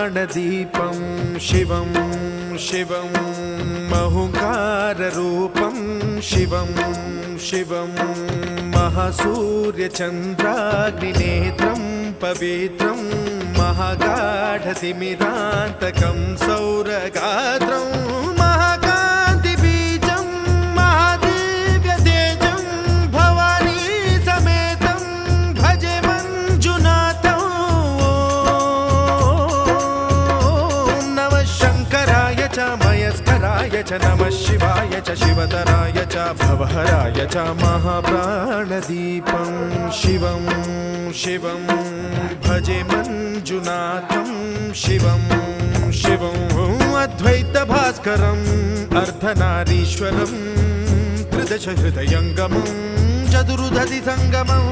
महाप्राणदीपं शिवं शिवं महुङ्काररूपं शिवं शिवं महासूर्यचन्द्राग्निनेत्रं पवित्रं महागाढतिमिरान्तकं सौरगात्रं महाकान्तिबीजं महादिव्यतेजं भवानी समेतं भजे मञ्जुनाथं। ॐ नमः शङ्कराय च मयस्कराय च नमः शिवाय च शिवतराय च भवहराय च महाप्राणदीपं शिवं शिवं भजे मञ्जुनाथं शिवं शिवं अद्वैतभास्करम् अर्धनारीश्वरं त्रिदशहृदयङ्गमं चतुर्दधिसङ्गमम्